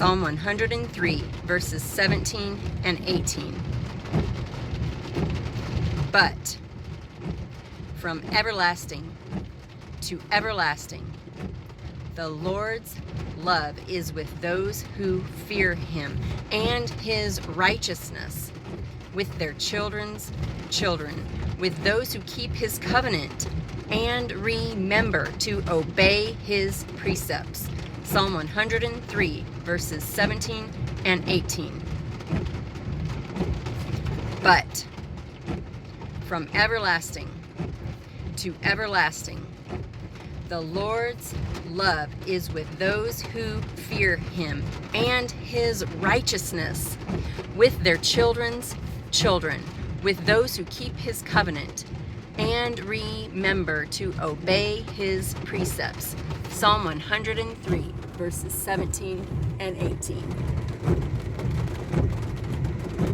Psalm 103, verses 17 and 18. But from everlasting to everlasting, the Lord's love is with those who fear him, and his righteousness with their children's children, with those who keep his covenant and remember to obey his precepts. Psalm 103, verses 17 and 18. But from everlasting to everlasting, the Lord's love is with those who fear him, and his righteousness with their children's children, with those who keep his covenant and remember to obey his precepts. Psalm 103, verses 17 and 18.